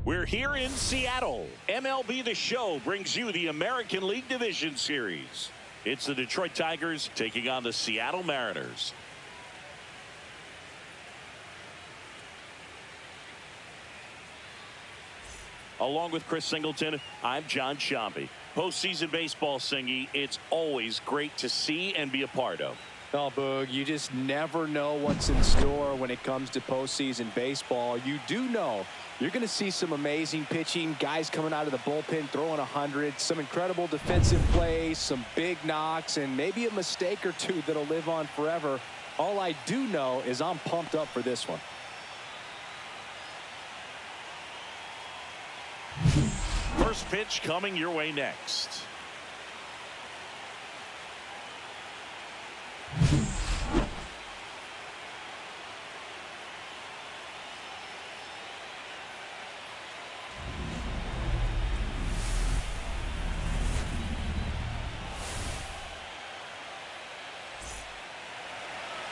We're here in Seattle. MLB The Show brings you the American League Division Series. It's the Detroit Tigers taking on the Seattle Mariners. Along with Chris Singleton, I'm John Shambi. Postseason baseball, Singy, it's always great to see and be a part of. Oh, Boog, you just never know what's in store when it comes to postseason baseball. You do know you're going to see some amazing pitching, guys coming out of the bullpen throwing 100, some incredible defensive plays, some big knocks, and maybe a mistake or two that'll live on forever. All I do know is I'm pumped up for this one. First pitch coming your way next.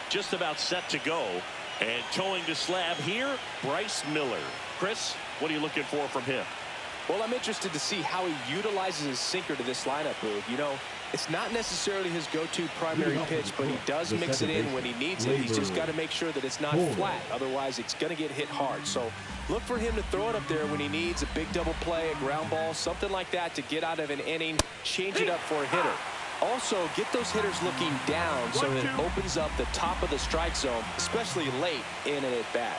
Just about set to go, and towing the slab here, Bryce Miller. Chris, what are you looking for from him? Well, I'm interested to see how he utilizes his sinker to this lineup, Boog. You know, it's not necessarily his go-to primary pitch, but he does mix it in when he needs it. He's just got to make sure that it's not flat. Otherwise, it's going to get hit hard. So look for him to throw it up there when he needs a big double play, a ground ball, something like that to get out of an inning, change it up for a hitter. Also, get those hitters looking down so that it opens up the top of the strike zone, especially late in an at-bat.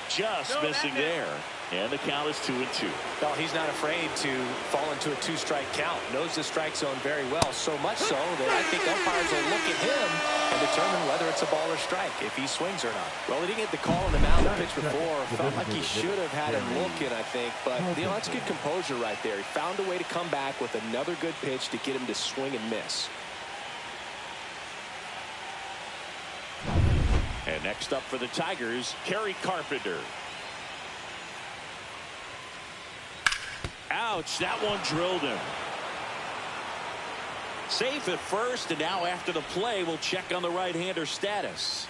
Just missing there. And the count is 2-2. Well, he's not afraid to fall into a two-strike count. Knows the strike zone very well, so much so that I think umpires will look at him and determine whether it's a ball or strike, if he swings or not. Well, he didn't get the call on the mound pitch before. Felt like he should have had him looking, I think. But, you know, that's good composure right there. He found a way to come back with another good pitch to get him to swing and miss. And next up for the Tigers, Kerry Carpenter. Ouch, that one drilled him. Safe at first, and now after the play, we'll check on the right-hander status.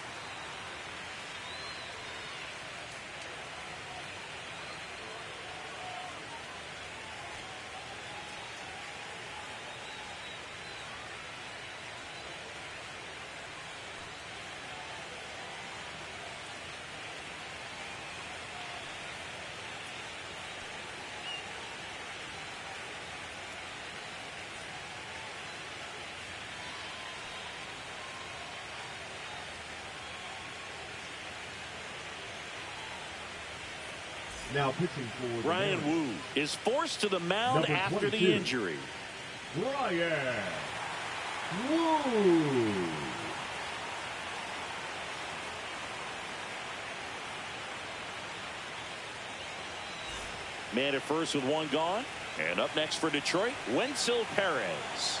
Now pitching for Ryan Wu is forced to the mound after the injury. Ryan Wu. Man at first with one gone. And up next for Detroit, Wenzel Perez.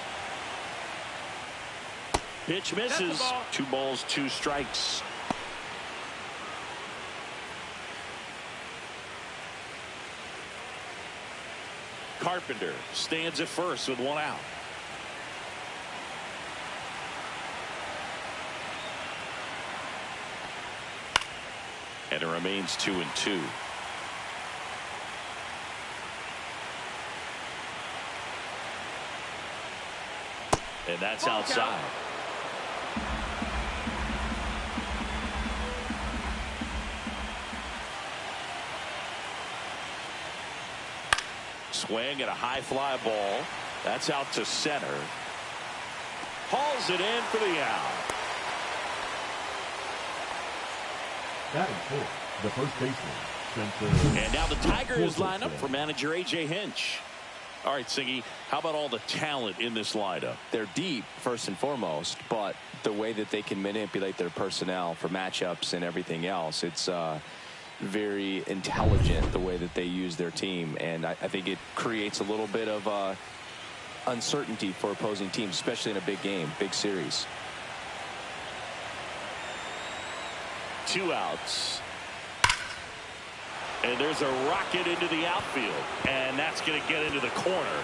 Pitch misses. 2 balls, 2 strikes. Carpenter stands at first with 1 out. And it remains 2-2. And that's outside. Swing and a high fly ball. That's out to center. Hauls it in for the out. Batting fourth, the first baseman. And now the Tigers line up for manager A.J. Hinch. All right, Siggy, how about all the talent in this lineup? They're deep, first and foremost, but the way that they can manipulate their personnel for matchups and everything else, it's very intelligent the way that they use their team, and I think it creates a little bit of uncertainty for opposing teams, especially in a big game, big series. 2 outs. And there's a rocket into the outfield, and that's going to get into the corner.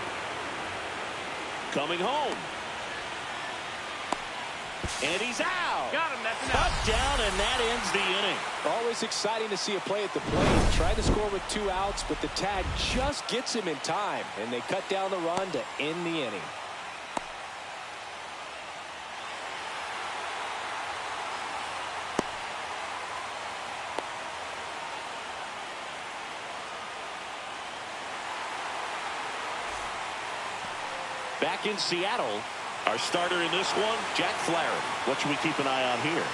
Coming home. And he's out. Got him. That's enough. Touchdown, and that ends the inning. Always exciting to see a play at the plate. Trying to score with 2 outs, but the tag just gets him in time, and they cut down the run to end the inning. Back in Seattle, our starter in this one, Jack Flaherty. What should we keep an eye on here?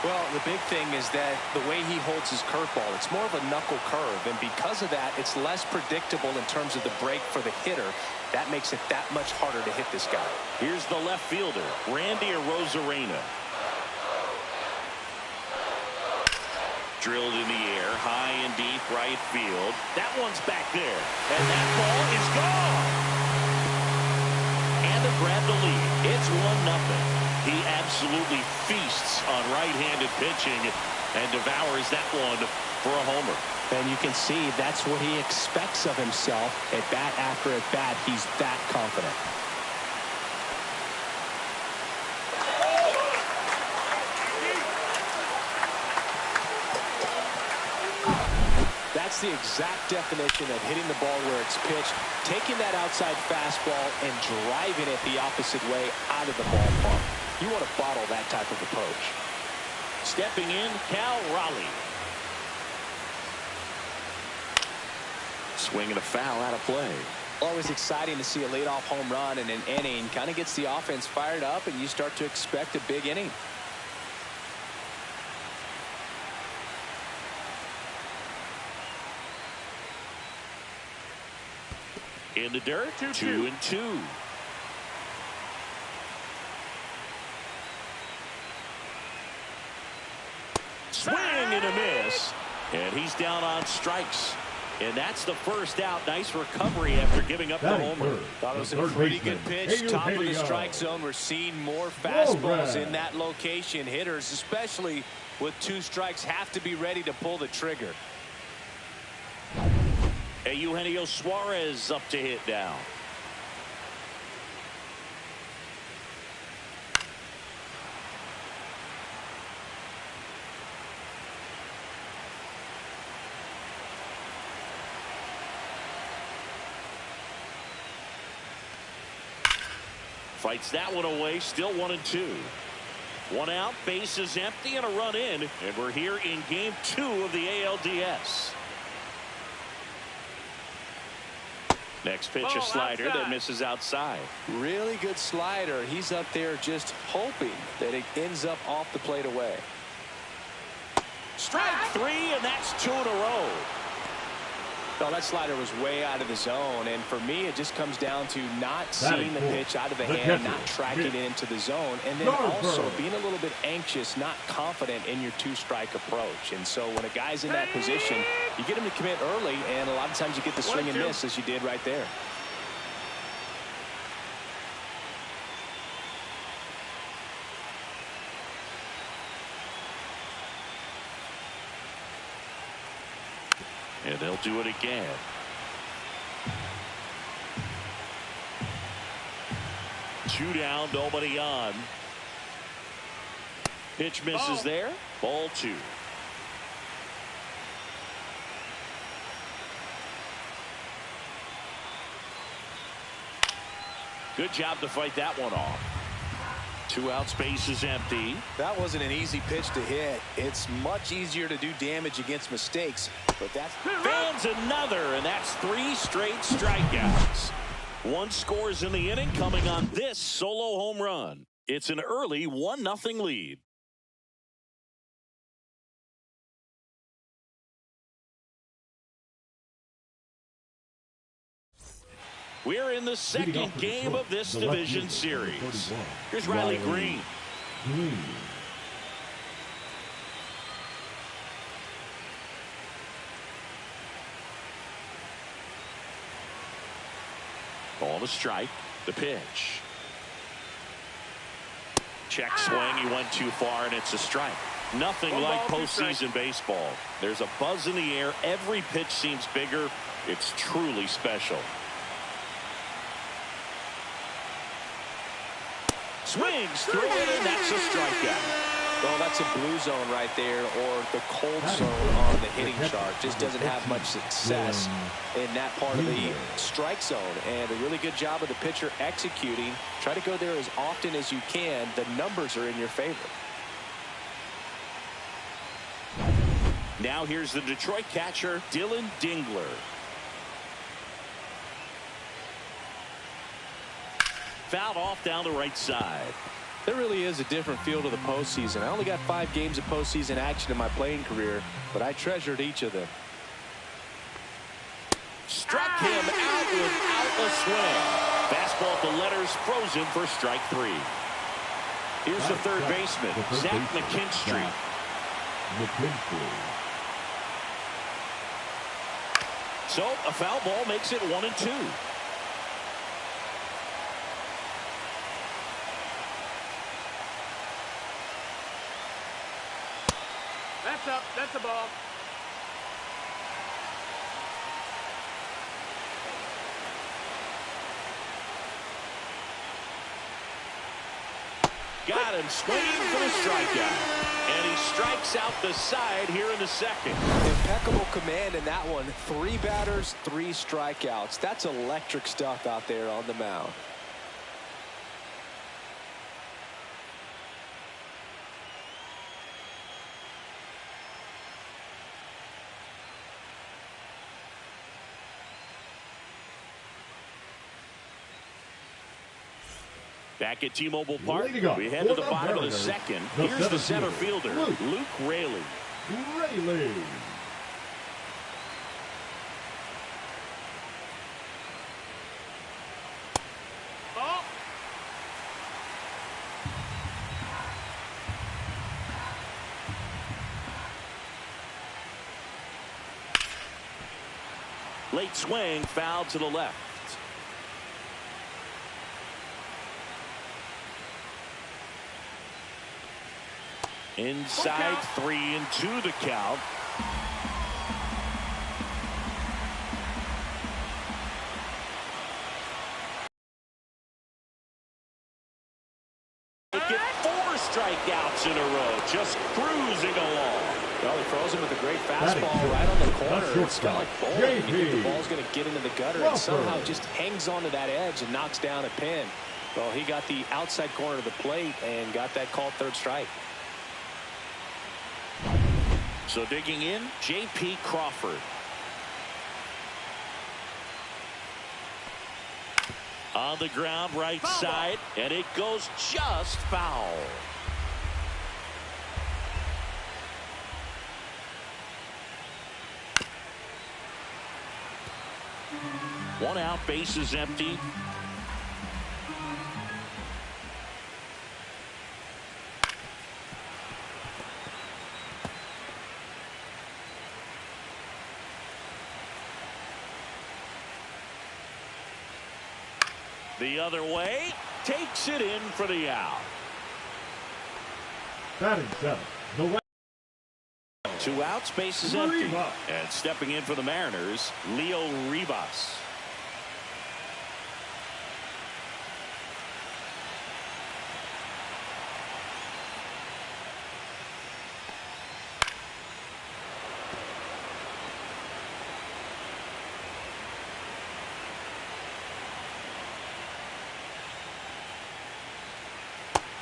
Well, the big thing is that the way he holds his curveball, it's more of a knuckle curve, and because of that, it's less predictable in terms of the break for the hitter. That makes it that much harder to hit this guy. Here's the left fielder, Randy Arozarena. Drilled in the air, high and deep right field. That one's back there, and that ball is gone. And to grab the lead, it's 1-0. He absolutely feasts on right-handed pitching and devours that one for a homer. And you can see that's what he expects of himself at bat after at bat. He's that confident. That's the exact definition of hitting the ball where it's pitched, taking that outside fastball and driving it the opposite way out of the ballpark. You want to bottle that type of approach. Stepping in, Cal Raleigh. Swinging a foul out of play. Always exciting to see a leadoff home run in an inning. Kind of gets the offense fired up, and you start to expect a big inning. In the dirt, 2-2. Swing and a miss. And he's down on strikes. And that's the first out. Nice recovery after giving up the homer. Thought it was a pretty good pitch. Top of the strike zone. We're seeing more fastballs in that location. Hitters, especially with 2 strikes, have to be ready to pull the trigger. Eugenio Suarez up to hit down. Fights that one away, still 1-2. 1 out, bases empty, and a run in, and we're here in game 2 of the ALDS. Next pitch, a slider that misses outside. Really good slider. He's up there just hoping that it ends up off the plate away. Strike 3, and that's 2 in a row. No, that slider was way out of the zone, and for me, it just comes down to not seeing the pitch out of the hand, not tracking it into the zone, and then also being a little bit anxious, not confident in your 2-strike approach. And so when a guy's in that position, you get him to commit early, and a lot of times you get the swing and miss, as you did right there. And they'll do it again. Two down, nobody on. Pitch misses there. Ball 2. Good job to fight that one off. 2 out, space is empty. That wasn't an easy pitch to hit. It's much easier to do damage against mistakes, but that's fans another, and that's 3 straight strikeouts. 1 scores in the inning, coming on this solo home run. It's an early 1-0 lead. We're in the second game of this division series. Here's Riley Green. Ball to strike. The pitch. Check swing. He went too far, and it's a strike. Nothing like postseason baseball. There's a buzz in the air. Every pitch seems bigger. It's truly special. Swings through it, and that's a strikeout. Well, that's a blue zone right there, or the cold zone on the hitting chart. Just doesn't have much success in that part of the strike zone. And a really good job of the pitcher executing. Try to go there as often as you can. The numbers are in your favor. Now here's the Detroit catcher, Dylan Dingler. Fouled off down the right side. There really is a different feel to the postseason. I only got 5 games of postseason action in my playing career, but I treasured each of them. Struck him out without a swing. Fastball at the letters, frozen for strike 3. Here's the third baseman, Zach McKinstry. So a foul ball makes it 1-2. That's up. That's a ball. Got him swinging for the strikeout. And he strikes out the side here in the second. Impeccable command in that one. 3 batters, 3 strikeouts. That's electric stuff out there on the mound. Back at T-Mobile Park, we head to the bottom of the second. Here's the center fielder, Luke Raley. Ball. Late swing, foul to the left. Inside 3-2 the count. They get 4 strikeouts in a row, just cruising along. Well, he throws him with a great fastball right on the corner. It's kind of like bowling. You think the ball's going to get into the gutter and somehow just hangs onto that edge and knocks down a pin. Well, he got the outside corner of the plate and got that called third strike. So digging in, J.P. Crawford. On the ground, right side, and it goes just foul. One out, base is empty. The other way, takes it in for the out. Batting 7. The left. 2 outs, base is empty. And stepping in for the Mariners, Leo Rivas.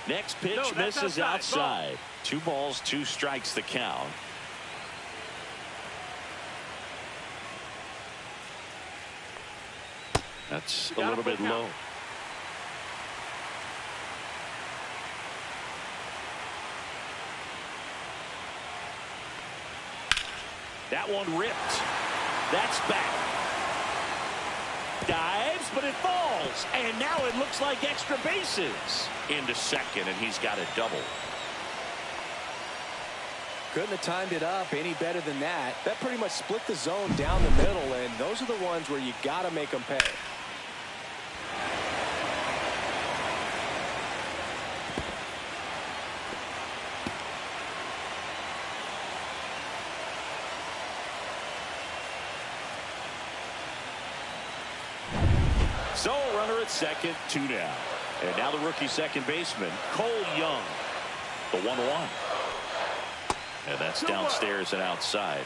Next pitch misses outside. 2 balls, 2 strikes the count. That's a little bit low. That one ripped. That's back. Dives, but it falls. And now it looks like extra bases. Into second, and he's got a double. Couldn't have timed it up any better than that. That pretty much split the zone down the middle, and those are the ones where you got to make them pay. So runner at second, 2 down. And now the rookie second baseman, Cole Young. The 1-1. And that's downstairs and outside.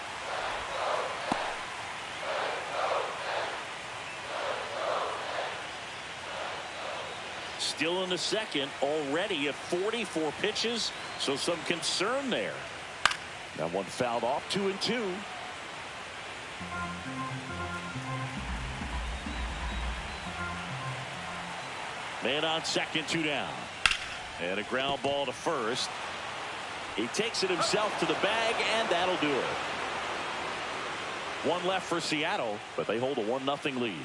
Still in the second, already at 44 pitches, so some concern there. That one fouled off, 2-2. Man on second, 2 down. And a ground ball to first. He takes it himself to the bag, and that'll do it. One left for Seattle, but they hold a 1-0 lead.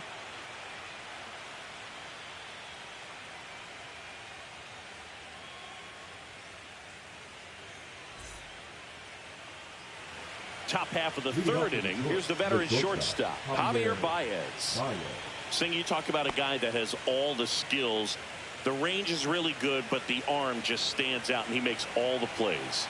Top half of the third inning. Here's the veteran shortstop, Javier Baez. Sing, you talk about a guy that has all the skills. The range is really good, but the arm just stands out, and he makes all the plays.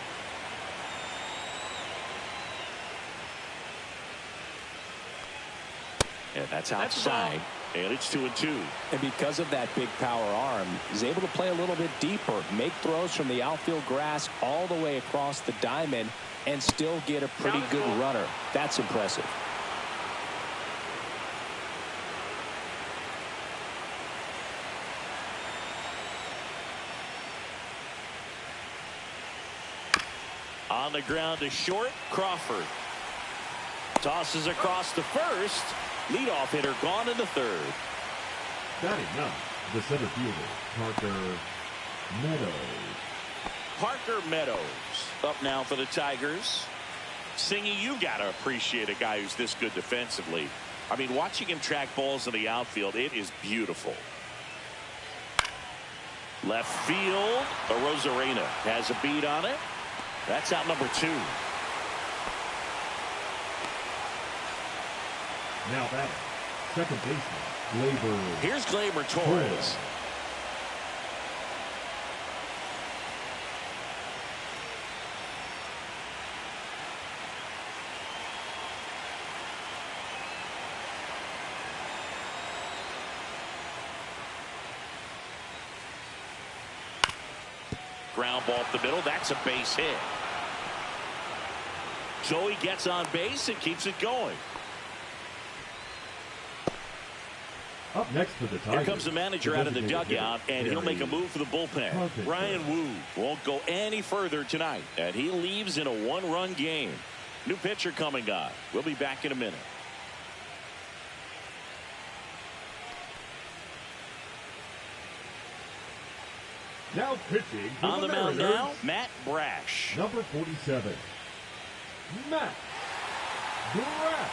And that's outside, and it's 2-2. And because of that big power arm, he's able to play a little bit deeper, make throws from the outfield grass all the way across the diamond, and still get a pretty good runner. That's impressive. On the ground to short, Crawford. Tosses across to first. Leadoff hitter gone in the third. Batting now, the center fielder, Parker Meadows. Parker Meadows up now for the Tigers. Singy, you got to appreciate a guy who's this good defensively. I mean, watching him track balls in the outfield, it is beautiful. Left field, Arozarena has a beat on it. That's out number 2. Now batting, second baseman, Gleyber. Here's Gleyber Torres. Ground ball up the middle. That's a base hit. Joey gets on base and keeps it going. Up next for the Tigers. Here comes the manager out of the dugout, and he'll make a move for the bullpen. Ryan Wu won't go any further tonight, and he leaves in a 1-run game. New pitcher coming on. We'll be back in a minute. Now pitching for on the mound now, Matt Brash. Number 47, Matt Brash.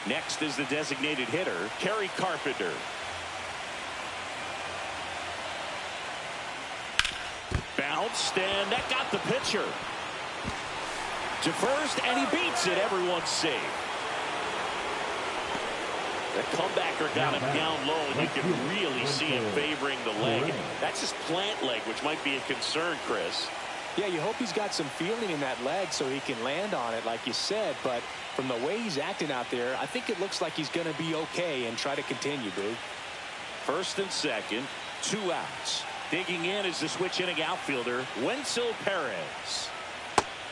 Next is the designated hitter, Kerry Carpenter. Bounced, and that got the pitcher to first, and he beats it. Everyone's safe. The comebacker got him down low, and you can really see him favoring the leg. That's his plant leg, which might be a concern, Chris. Yeah, you hope he's got some feeling in that leg so he can land on it, like you said. But from the way he's acting out there, I think it looks like he's going to be okay and try to continue, Boo. First and second, 2 outs. Digging in is the switch inning outfielder, Wenzel Perez.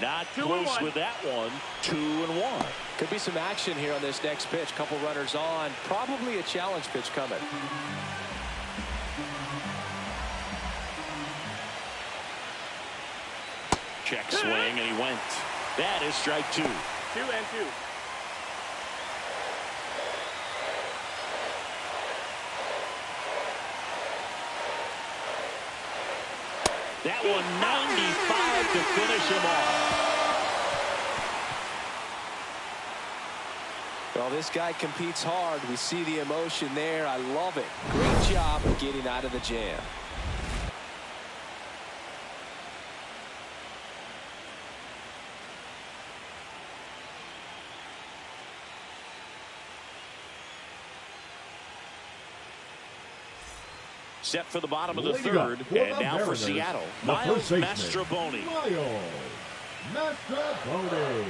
Not close with that one. 2-1. Could be some action here on this next pitch. Couple runners on. Probably a challenge pitch coming. Check swing, and he went. That is strike 2. 2-2. That one 95 to finish him off. Well, this guy competes hard. We see the emotion there. I love it. Great job of getting out of the jam. Set for the bottom of the third, and now for Seattle, Miles Mastrobuoni. Miles Mastrobuoni.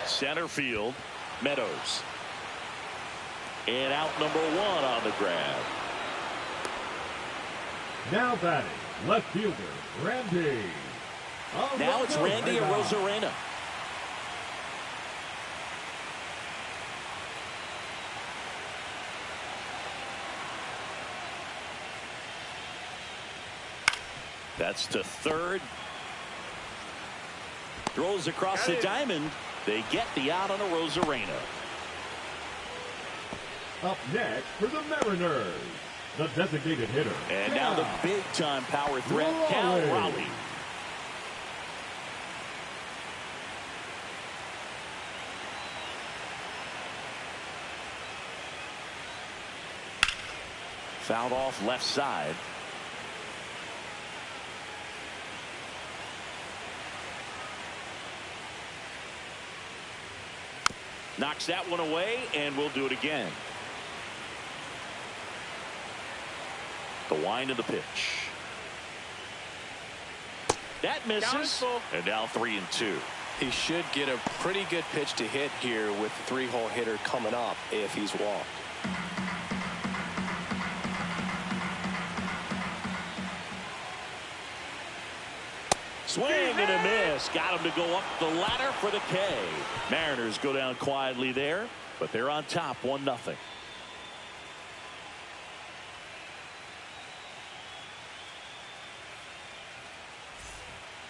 Center field, Meadows. And out number 1 on the grab. Now batting, left fielder, Randy. Now it's Randy Arozarena. That's to third. Throws across the diamond. They get the out on Arozarena. Up next for the Mariners, the designated hitter. And now the big-time power threat, Cal Raleigh. Fouled off left side. Knocks that one away, and we'll do it again. The wind of the pitch. That misses. And now 3-2. He should get a pretty good pitch to hit here with the 3-hole hitter coming up if he's walked. Swing and a miss. Got him to go up the ladder for the K. Mariners go down quietly there, but they're on top 1-0.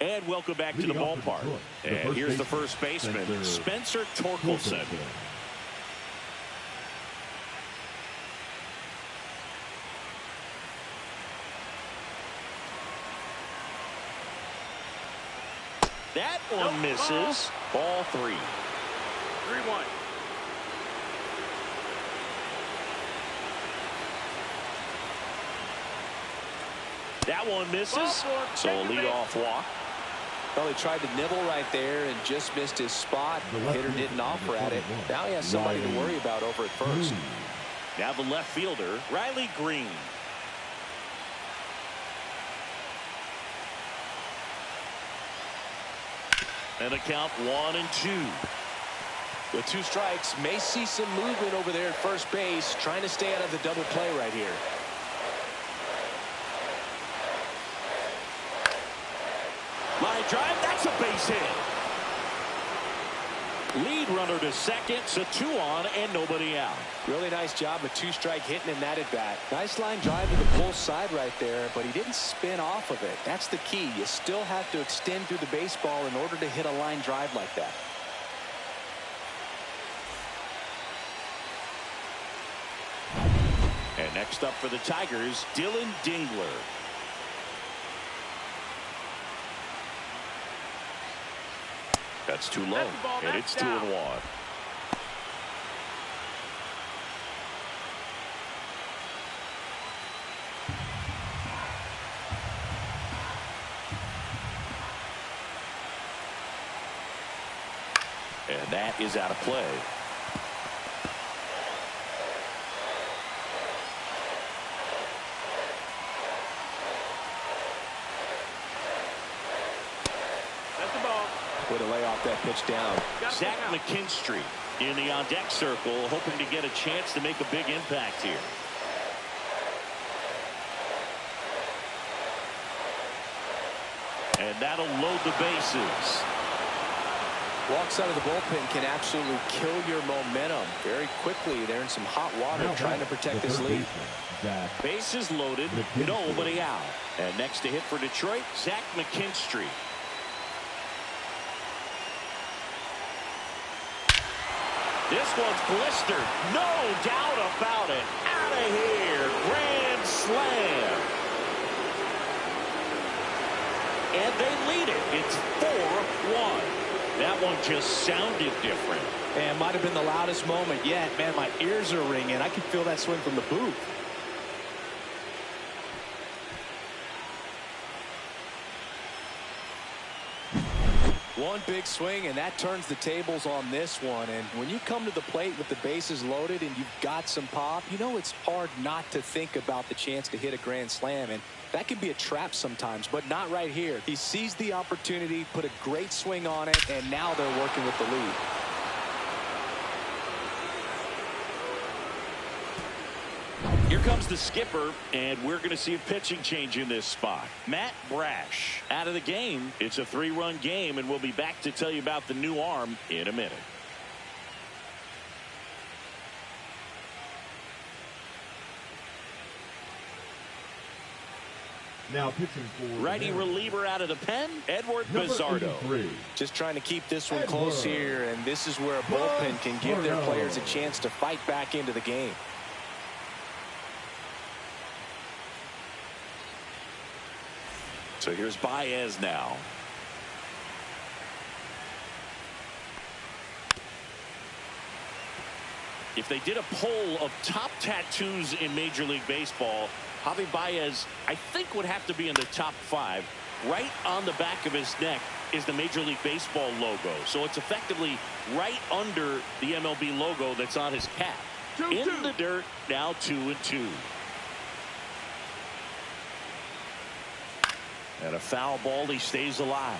And welcome back to the ballpark. And here's the first baseman, Spencer Torkelson. That one misses. Ball 3. 3-1. That one misses. So a leadoff walk. Well, he tried to nibble right there and just missed his spot. The hitter didn't offer at it. Now he has somebody to worry about over at first. Now the left fielder, Riley Green. And a count 1-2. With 2 strikes, may see some movement over there at first base, trying to stay out of the double play right here. Line drive, that's a base hit. Lead runner to second, so 2 on and nobody out. Really nice job with 2-strike hitting in that at bat. Nice line drive to the pull side right there, but he didn't spin off of it. That's the key. You still have to extend through the baseball in order to hit a line drive like that. And next up for the Tigers, Dylan Dingler. That's too low, and it's 2-1. And that is out of play. Way to lay off that pitch down. Zach McKinstry in the on-deck circle, hoping to get a chance to make a big impact here. And that'll load the bases. Walks out of the bullpen can absolutely kill your momentum very quickly. They're in some hot water trying to protect this lead. Bases loaded, nobody out. And next to hit for Detroit, Zach McKinstry. This one's blistered. No doubt about it. Out of here. Grand slam. And they lead it. It's 4-1. That one just sounded different. And might have been the loudest moment yet. Man, my ears are ringing. I can feel that swing from the booth. One big swing, and that turns the tables on this one. And when you come to the plate with the bases loaded and you've got some pop, you know it's hard not to think about the chance to hit a grand slam. And that can be a trap sometimes, but not right here. He sees the opportunity, put a great swing on it, and now they're working with the lead. Here comes the skipper, and we're going to see a pitching change in this spot. Matt Brash out of the game. It's a 3-run game, and we'll be back to tell you about the new arm in a minute. Now pitching for righty reliever out of the pen, Edward Bizzardo. Just trying to keep this one close here, and this is where a bullpen can give their players a chance to fight back into the game. So here's Baez now. If they did a poll of top tattoos in Major League Baseball, Javi Baez, I think, would have to be in the top 5. Right on the back of his neck is the Major League Baseball logo. So it's effectively right under the MLB logo that's on his cap. In the dirt, now 2-2. And a foul ball, he stays alive.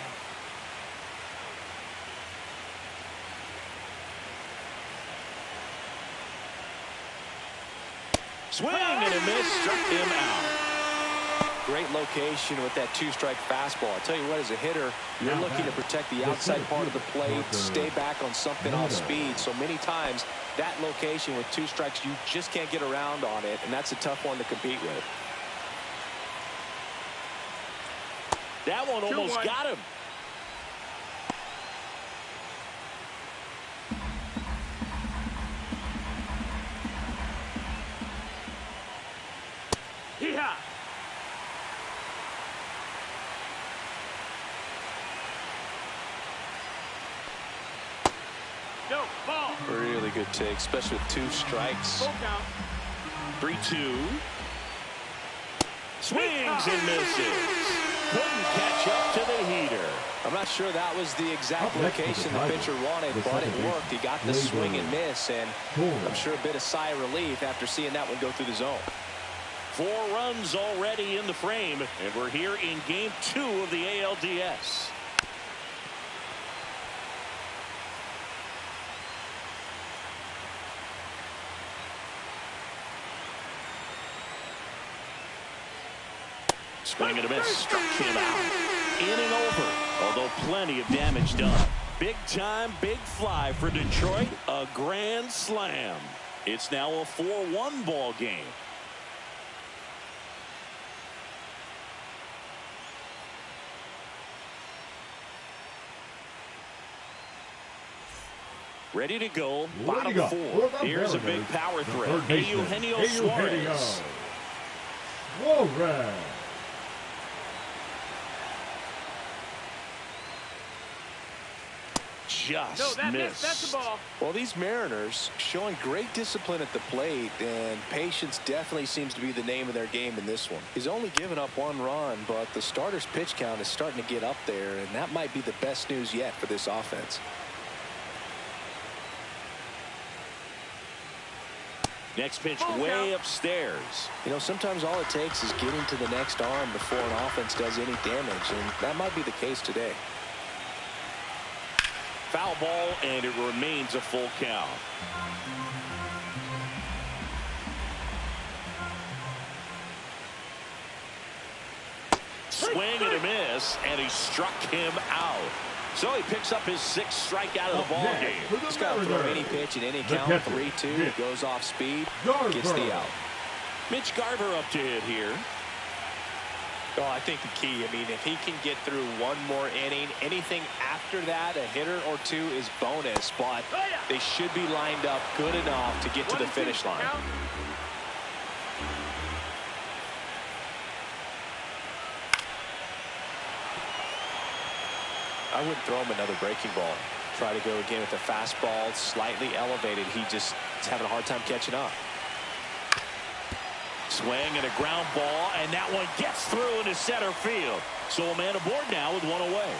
Swing and a miss, struck him out. Great location with that 2-strike fastball. I tell you what, as a hitter, you're looking to protect the outside part of the plate, stay back on something off speed. So many times, that location with 2 strikes, you just can't get around on it, and that's a tough one to compete with. That one almost got him. Hee-haw. No, ball. Really good take, especially with 2 strikes. Full count. 3-2. Swings and misses. Couldn't catch up to the heater. I'm not sure that was the exact location the pitcher wanted, but it worked. He got the swing and miss, and I'm sure a bit of sigh of relief after seeing that one go through the zone. 4 runs already in the frame, and we're here in game 2 of the ALDS. Swing and a miss, struck him out. In and over, although plenty of damage done. Big time, big fly for Detroit, a grand slam. It's now a 4-1 ball game. Ready to go, bottom 4. Here's a big power threat. Eugenio Suarez. Suarez. Just missed. That's the ball. Well, these Mariners showing great discipline at the plate, and patience definitely seems to be the name of their game in this one. He's only given up 1 run, but the starter's pitch count is starting to get up there, and that might be the best news yet for this offense. Next pitch way upstairs. You know, sometimes all it takes is getting to the next arm before an offense does any damage, and that might be the case today. Foul ball, and it remains a full count. Swing and a miss, and he struck him out. So he picks up his 6th strikeout of the ball game. He's got to throw any pitch in any count. 3-2, goes off speed, gets the out. Mitch Garver up to hit here. Oh, I think the key, I mean, if he can get through 1 more inning, anything after that, a hitter or 2 is bonus, but they should be lined up good enough to get to the finish line. I wouldn't throw him another breaking ball. Try to go again with the fastball, slightly elevated. He just is having a hard time catching up. Swing and a ground ball, and that one gets through into center field. So a man aboard now with 1 away.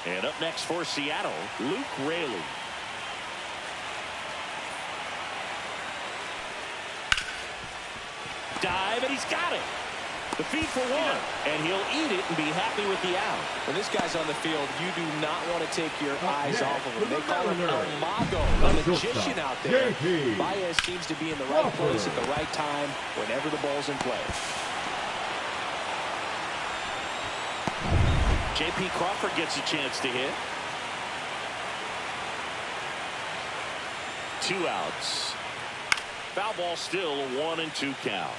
And up next for Seattle, Luke Raley. Dive, and he's got it. The feed for one, and he'll eat it and be happy with the out. When this guy's on the field, you do not want to take your eyes off of him. They call him El Mago, the magician out there. Baez seems to be in the right place at the right time whenever the ball's in play. J.P. Crawford gets a chance to hit. 2 outs. Foul ball still, a 1-2 count.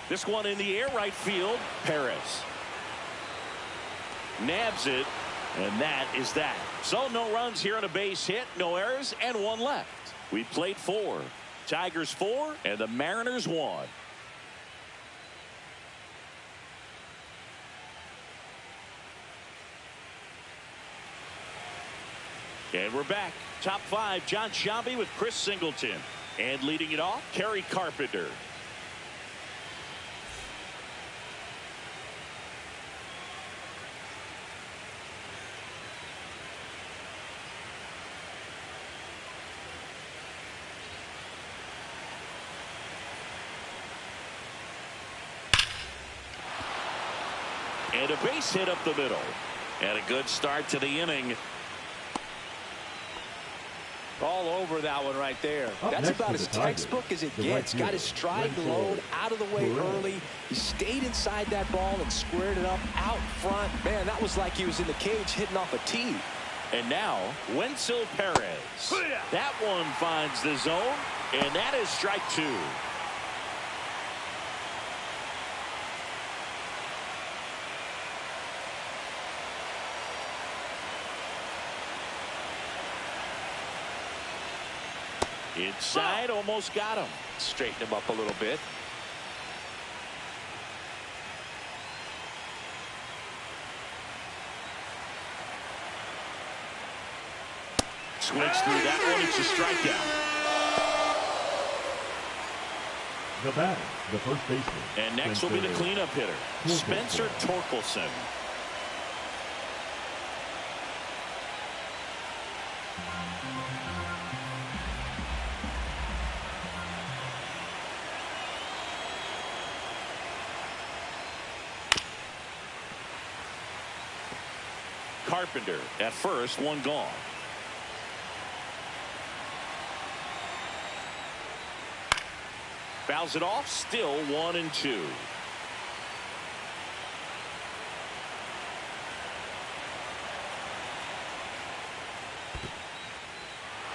This one in the air, right field. Perez nabs it, and that is that. So no runs here on a base hit, no errors, and 1 left. We played 4. Tigers 4, and the Mariners 1. And we're back. Top 5, John Sciambi with Chris Singleton. And leading it off, Kerry Carpenter. And a base hit up the middle. And a good start to the inning. All over that one right there. That's about as textbook as it gets. Got his stride low out of the way early. He stayed inside that ball and squared it up out front. Man, that was like he was in the cage hitting off a tee. And now, Wenzel Perez. That one finds the zone, and that is strike 2. Inside, almost got him. Straighten him up a little bit. Swings through that one. It's a strikeout. The batter, the first baseman. And next will be the cleanup hitter, Spencer Torkelson. Carpenter at first, 1 gone. Fouls it off, still 1-2.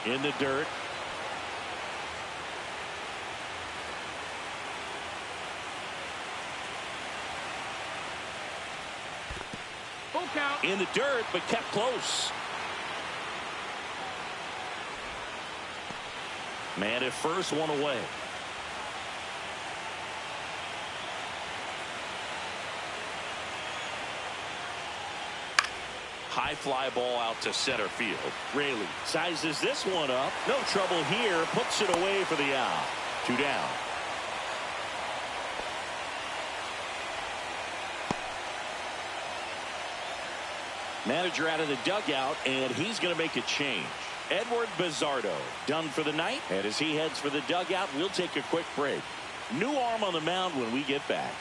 In the dirt. In the dirt, but kept close. Man at first, 1 away. High fly ball out to center field. Raley sizes this one up. No trouble here. Puts it away for the out. 2 down. Manager out of the dugout, and he's going to make a change. Edward Bizzardo done for the night, and as he heads for the dugout, we'll take a quick break. New arm on the mound when we get back.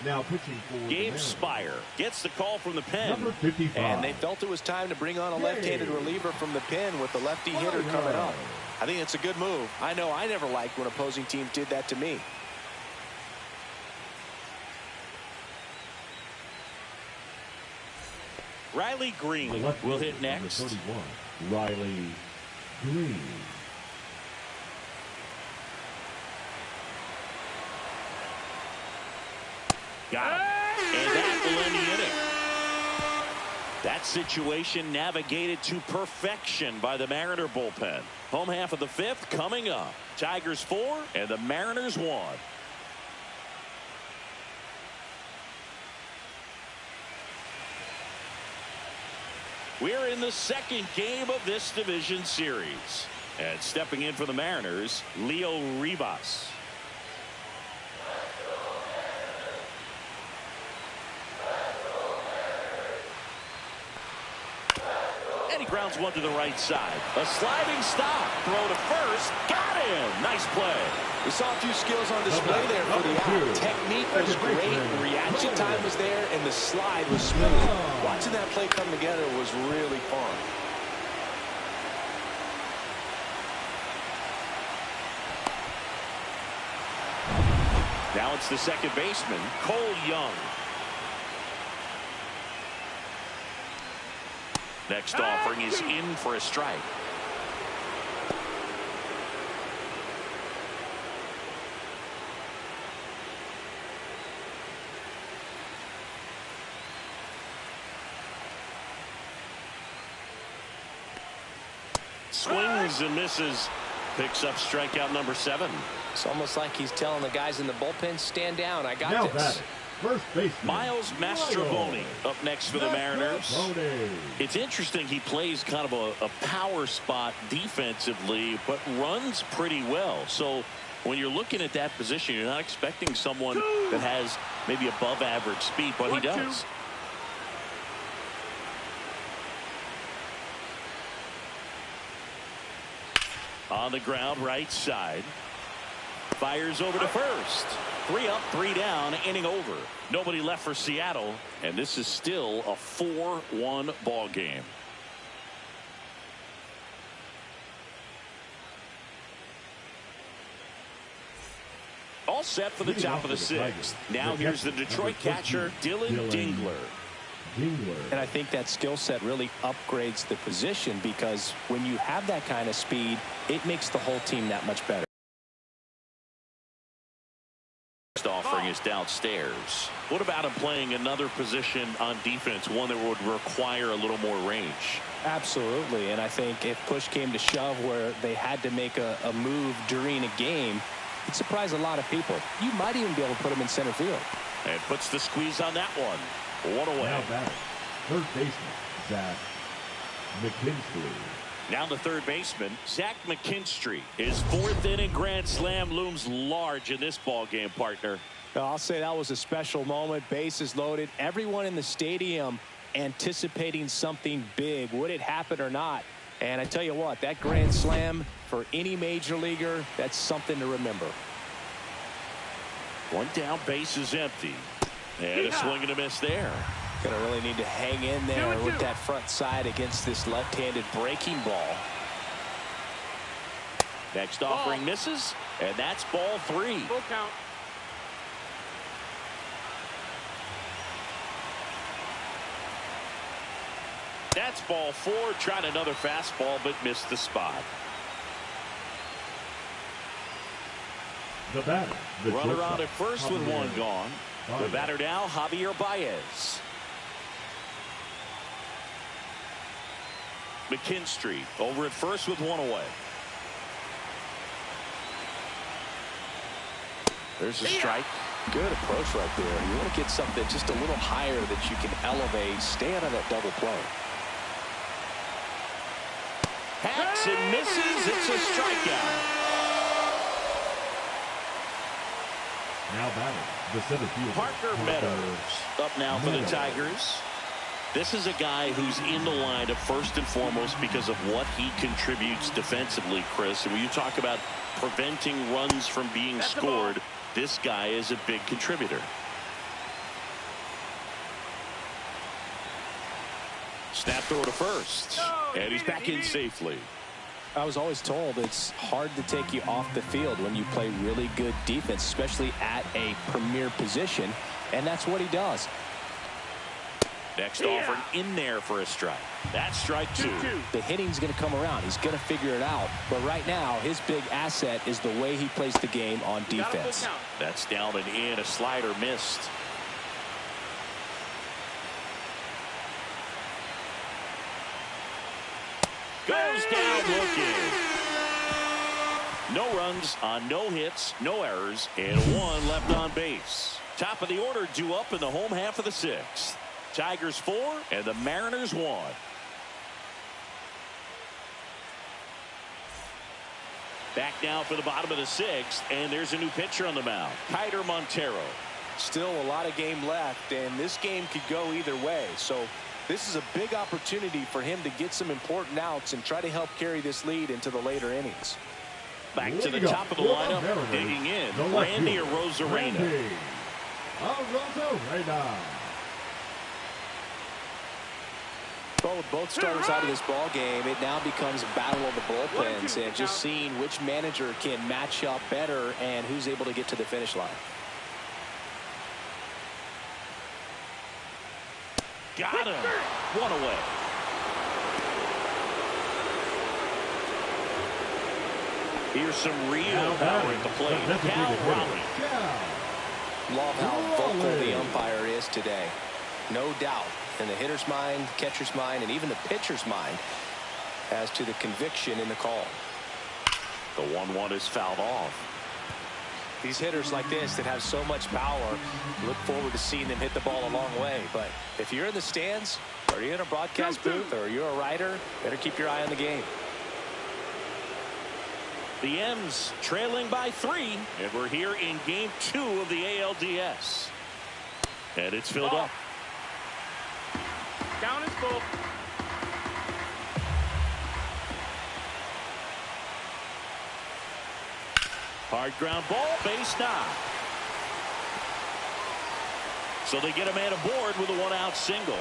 Now pitching for Gabe Spire gets the call from the pen. Number 55. And they felt it was time to bring on a left-handed reliever from the pen with the lefty hitter coming up. I think it's a good move. I know I never liked when opposing teams did that to me. Riley Green will hit next. 31. Riley Green. Got him. And that will end the inning. That situation navigated to perfection by the Mariner bullpen. Home half of the 5th coming up. Tigers 4 and the Mariners 1. We're in the second game of this division series. And stepping in for the Mariners, Leo Rivas. And he grounds one to the right side. A sliding stop. Throw to first. Got him. Nice play. We saw a few skills on display there for the out. Technique was great. Reaction time was there, and the slide was smooth. Watching that play come together was really fun. Now it's the second baseman, Cole Young. Next offering is in for a strike. Swings and misses. Picks up strikeout number 7. It's almost like he's telling the guys in the bullpen, stand down, I got this. First baseman, Miles Mastrobuoni up next for the Mariners. It's interesting, he plays kind of a power spot defensively, but runs pretty well. So when you're looking at that position, you're not expecting someone that has maybe above average speed, but he does. On the ground, right side. Fires over to first. 3 up, 3 down, inning over. Nobody left for Seattle, and this is still a 4-1 ball game. All set for the top of the 6th. Now here's the Detroit catcher, Dylan Dingler. And I think that skill set really upgrades the position, because when you have that kind of speed, it makes the whole team that much better. Next offering is downstairs. What about him playing another position on defense, one that would require a little more range? Absolutely, and I think if push came to shove where they had to make a move during a game, it'd surprise a lot of people. You might even be able to put him in center field. And puts the squeeze on that one. 1 away. Now batting, third baseman, Zach McKinstry. Now the third baseman, Zach McKinstry. His 4th inning grand slam looms large in this ball game, partner. I'll say that was a special moment. Bases loaded. Everyone in the stadium anticipating something big. Would it happen or not? And I tell you what, that grand slam for any major leaguer, that's something to remember. 1 down, base is empty. And a swing and a miss there. Gonna really need to hang in there with that front side against this left-handed breaking ball. Next offering misses, and that's ball 3. Full count. That's ball 4. Tried another fastball, but missed the spot. The batter, the runner out at first with 1 gone. The batter now, Javier Baez. McKinstry over at first with 1 away. There's a strike. Good approach right there. You want to get something just a little higher that you can elevate. Stay out of that double play. Hacks and misses. It's a strikeout. Now batting, the center fielder, Parker Meadows up now for the Tigers. This is a guy who's in the lineup first and foremost because of what he contributes defensively, Chris. And when you talk about preventing runs from being scored, this guy is a big contributor. Snap throw to first, and he's back in safely. I was always told it's hard to take you off the field when you play really good defense, especially at a premier position, and that's what he does. Next offering in there for a strike. That's strike 2. The hitting's going to come around. He's going to figure it out. But right now, his big asset is the way he plays the game on defense. That's down and in. A slider missed. Goes down looking. No runs on no hits, no errors, and 1 left on base. Top of the order due up in the home half of the 6th. Tigers 4 and the Mariners 1. Back now for the bottom of the 6th, and there's a new pitcher on the mound, Kiter Montero. Still a lot of game left, and this game could go either way. So this is a big opportunity for him to get some important outs and try to help carry this lead into the later innings. Back to the top of the lineup, digging in, Randy Arozarena. Well, with both starters out of this ball game, it now becomes a battle of the bullpens and just seeing which manager can match up better and who's able to get to the finish line. Got him. One away. Here's some real power at the plate. Cal Raleigh. Love how vocal the umpire is today. No doubt in the hitter's mind, catcher's mind, and even the pitcher's mind as to the conviction in the call. The 1-1 is fouled off. These hitters like this that have so much power, look forward to seeing them hit the ball a long way. But if you're in the stands, or you're in a broadcast booth, or you're a writer, better keep your eye on the game. The M's trailing by 3, and we're here in game 2 of the ALDS. And it's filled up. Count is full. Hard ground ball, base knock. So they get a man aboard with a 1-out single.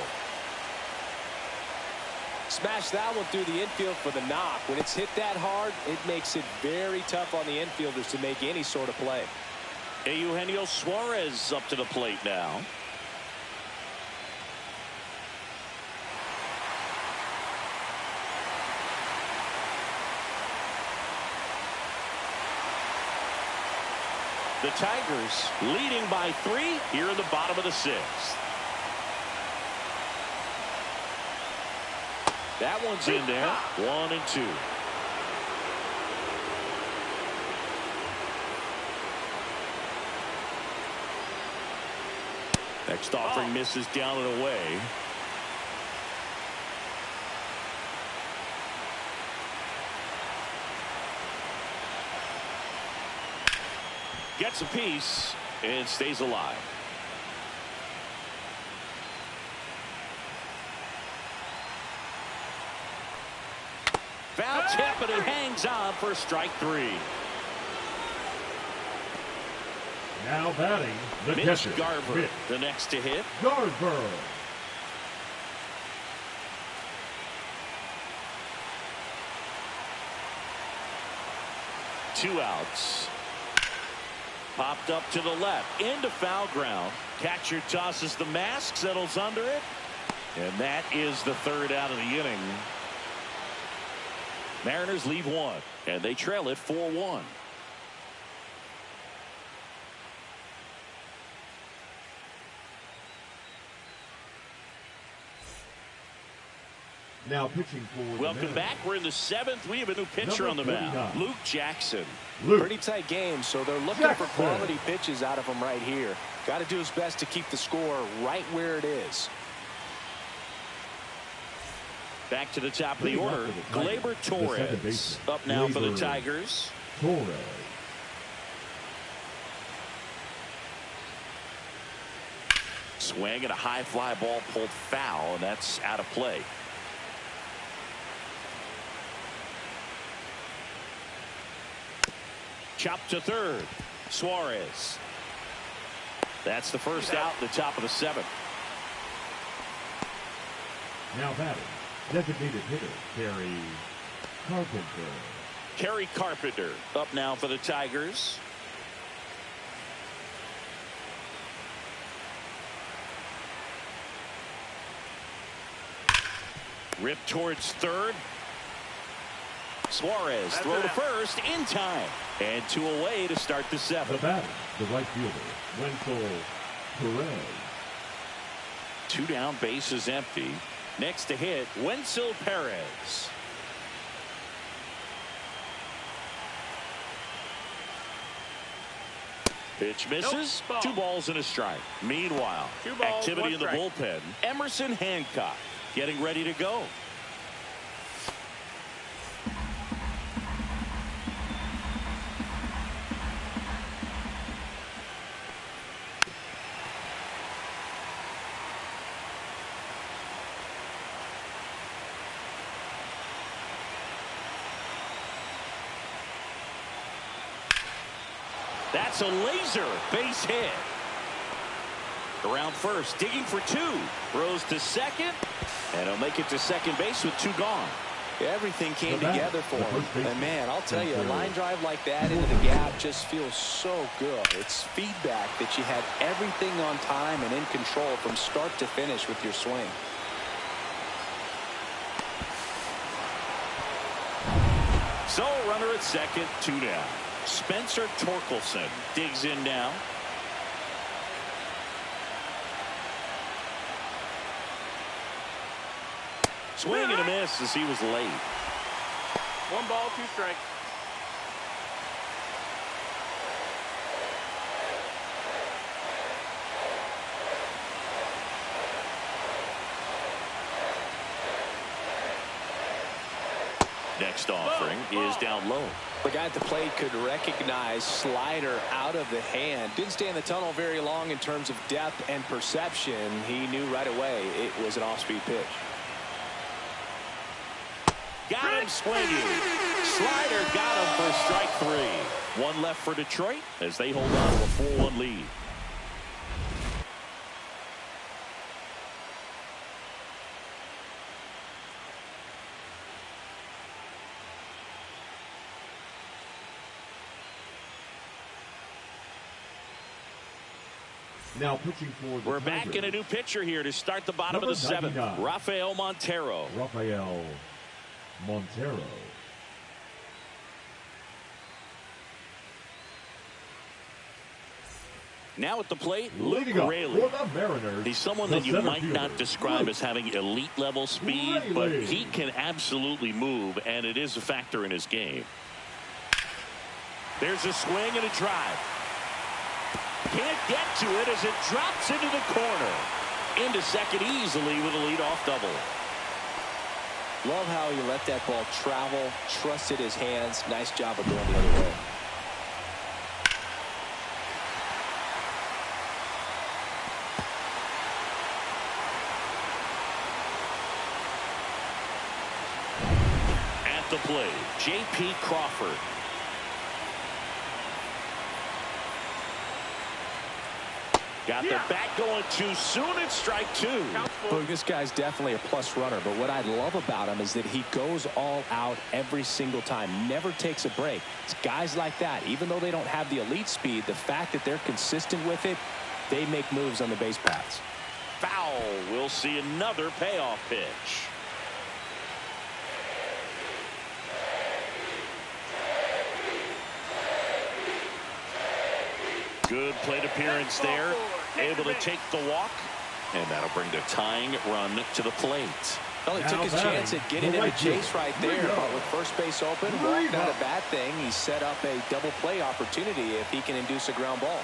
Smash that one through the infield for the knock. When it's hit that hard, it makes it very tough on the infielders to make any sort of play. Eugenio Suarez up to the plate now. The Tigers leading by 3 here in the bottom of the 6th. That one's in there. 1-2. Next offering misses down and away. Gets a piece and stays alive. Foul tip, and it hangs on for strike 3. Now batting, the Mitch catcher, Garver, the next to hit. Garver. Two outs. Popped up to the left, into foul ground. Catcher tosses the mask, settles under it. And that is the 3rd out of the inning. Mariners leave 1, and they trail it 4-1. Now pitching for Welcome back. We're in the 7th. We have a new pitcher on the mound, Luke Jackson. Pretty tight game, so they're looking for quality pitches out of him right here. Got to do his best to keep the score right where it is. Back to the top of the order, Gleyber Torres up now for the Tigers. Torres. Swing and a high fly ball pulled foul, and that's out of play. Chopped to third. Suarez. That's the first out in the top of the 7th. Now batting, designated hitter, Kerry Carpenter. Kerry Carpenter up now for the Tigers. Ripped towards third. Suarez throw to first in time. And 2 away to start the 7th. The batter, the right fielder, Wenzel Perez. 2 down, bases empty. Next to hit, Wenzel Perez. Pitch misses. Nope. 2 balls and a strike. Meanwhile, 2 balls, activity 1 in the strike. bullpen. Emerson Hancock getting ready to go. That's a laser base hit. Around first, digging for two. Throws to second, and he'll make it to second base with two gone. Everything came together for him. And, man, I'll tell you, a line drive like that into the gap just feels so good. It's feedback that you had everything on time and in control from start to finish with your swing. So, runner at second, two down. Spencer Torkelson digs in now. Swing and a miss as he was late. 1 ball, 2 strikes. Next offering is down low. The guy at the plate could recognize slider out of the hand. Didn't stay in the tunnel very long in terms of depth and perception. He knew right away it was an off-speed pitch. Got him swinging. Slider got him for strike three. One left for Detroit as they hold on to a 4-1 lead. Now pitching for the We're back Tigers. in a new pitcher here to start the bottom Number of the seventh. 99. Rafael Montero. Rafael Montero. Now at the plate, Luke Leading up Raley. for the Mariners, He's someone the that you center might not fielder, describe Luke as having elite level speed, but Raley. he can absolutely move, and it is a factor in his game. There's a swing and a drive. Can't get to it as it drops into the corner. Into second easily with a leadoff double. Love how he let that ball travel, trusted his hands. Nice job of going the other way. At the plate, J.P. Crawford. Got the bat going too soon. It's strike two. Look, this guy's definitely a plus runner, but what I love about him is that he goes all out every single time, never takes a break. It's guys like that, even though they don't have the elite speed, the fact that they're consistent with it, they make moves on the base paths. Foul. We'll see another payoff pitch. Good plate appearance there. Able to take the walk. And that'll bring the tying run to the plate. Well, he took his chance at getting in the chase right there, but with first base open, walked not a bad thing. He set up a double play opportunity if he can induce a ground ball.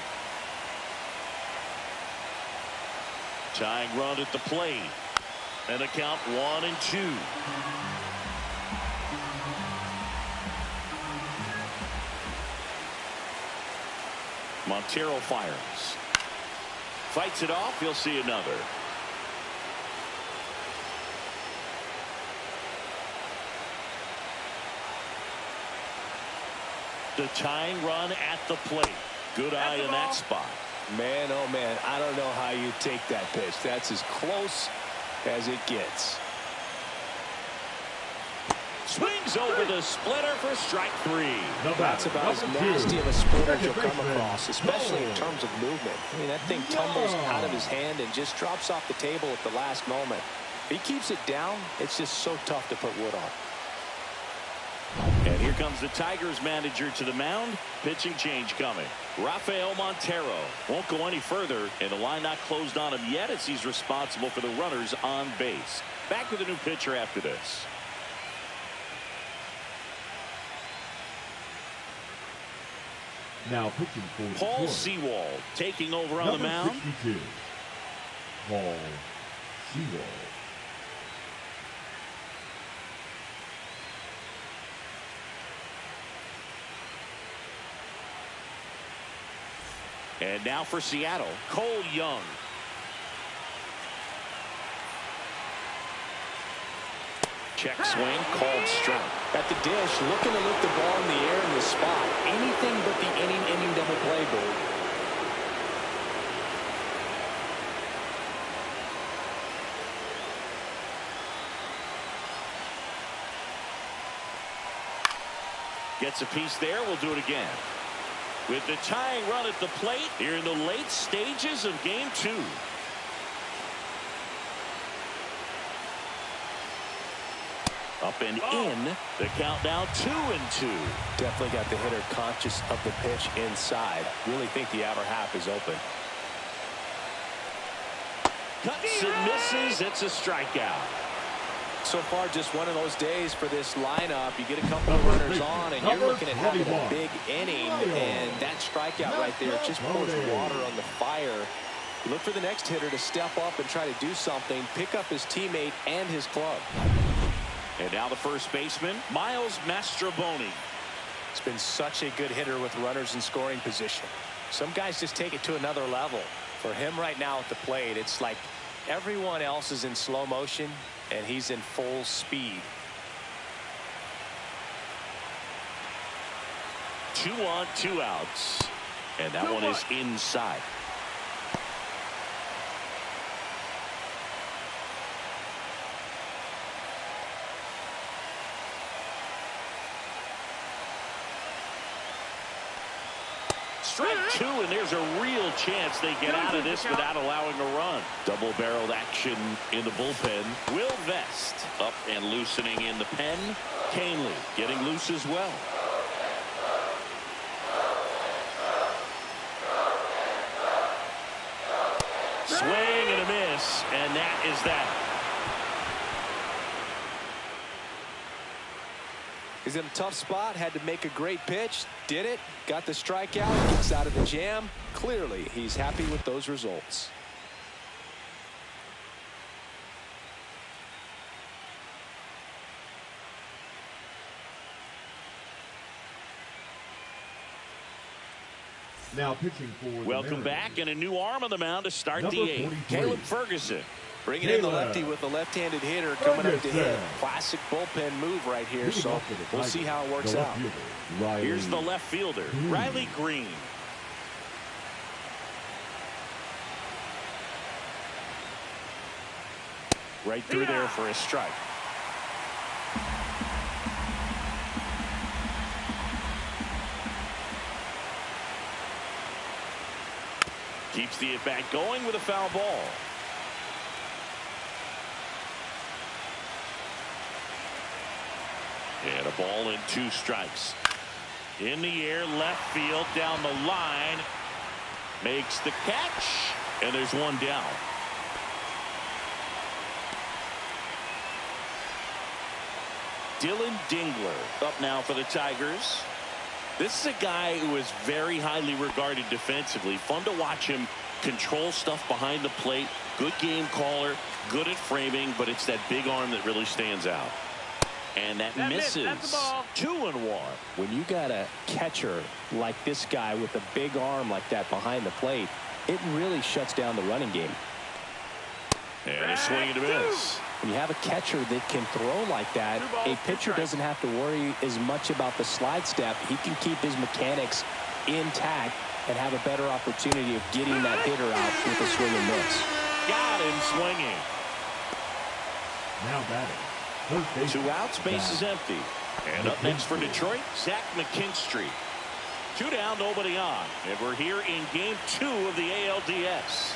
Tying run at the plate. And a count 1-2. Montero fires. Fights it off. He'll see another. The tying run at the plate. Good eye in that spot. Man, oh man, I don't know how you take that pitch. That's as close as it gets. Swings over the splitter for strike three. That's about as nasty of a splitter as you'll come across, especially in terms of movement. I mean, that thing tumbles out of his hand and just drops off the table at the last moment. If he keeps it down, it's just so tough to put wood on. And here comes the Tigers manager to the mound. Pitching change coming. Rafael Montero won't go any further, and the line not closed on him yet as he's responsible for the runners on base. Back with a new pitcher after this. Now pitching for Paul Detroit. Sewald taking over on the mound. 62. Paul Sewald. And now for Seattle, Cole Young. Check swing, called strike. At the dish, looking to lift the ball in the air in the spot. Anything but the inning double play Gets a piece there. We'll do it again. With the tying run at the plate here in the late stages of game 2. Up and in. The count now 2-2. Definitely got the hitter conscious of the pitch inside. Really think the outer half is open. Cuts and misses. It's a strikeout. So far, just one of those days for this lineup. You get a couple of runners on, and you're looking at having a big inning, and that strikeout right there just pours water on the fire. You look for the next hitter to step up and try to do something, pick up his teammate and his club. And now the first baseman, Miles Mastrobuoni. It's been such a good hitter with runners in scoring position. Some guys just take it to another level. For him right now at the plate, it's like everyone else is in slow motion, and he's in full speed. 2 on, 2 outs. And that one is inside. Strike 2, and there's a real chance they get out of this without allowing a run. Double-barreled action in the bullpen. Will Vest up and loosening in the pen. Canely getting loose as well. Swing and a miss, and that is that. He's in a tough spot, had to make a great pitch, did it, got the strikeout, gets out of the jam. Clearly, he's happy with those results. Now pitching for Welcome back, and a new arm on the mound to start the 8th. Caleb Ferguson. Bringing in the lefty with the left-handed hitter coming up to hit. Classic bullpen move right here, so we'll see how it works out. Here's the left fielder, Riley Green. Right through there for a strike. Keeps the at-bat going with a foul ball. And a ball and 2 strikes. In the air, left field, down the line. Makes the catch, and there's one down. Dylan Dingler up now for the Tigers. This is a guy who is very highly regarded defensively. Fun to watch him control stuff behind the plate. Good game caller, good at framing, but it's that big arm that really stands out. And that misses. That's the ball. 2-1. When you got a catcher like this guy with a big arm like that behind the plate, it really shuts down the running game. And a swing and a miss. When you have a catcher that can throw like that, a pitcher doesn't have to worry as much about the slide step. He can keep his mechanics intact and have a better opportunity of getting that hitter out with a swing and miss. Got him swinging. Now batting. 2 outs, base is empty. And up next for Detroit, Zach McKinstry. 2 down, nobody on. And we're here in game 2 of the ALDS.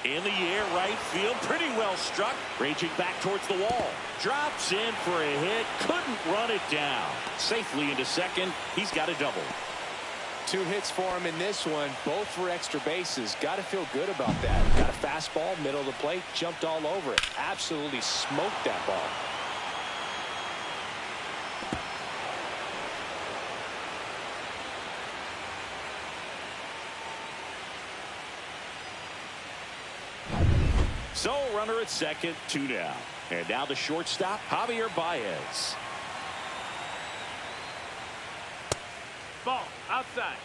In the air, right field, pretty well struck. Raging back towards the wall. Drops in for a hit, couldn't run it down. Safely into second, he's got a double. 2 hits for him in this one, both for extra bases. Got to feel good about that. Got a fastball, middle of the plate, jumped all over it. Absolutely smoked that ball. So, runner at second, 2 down. And now the shortstop, Javier Baez. Ball outside.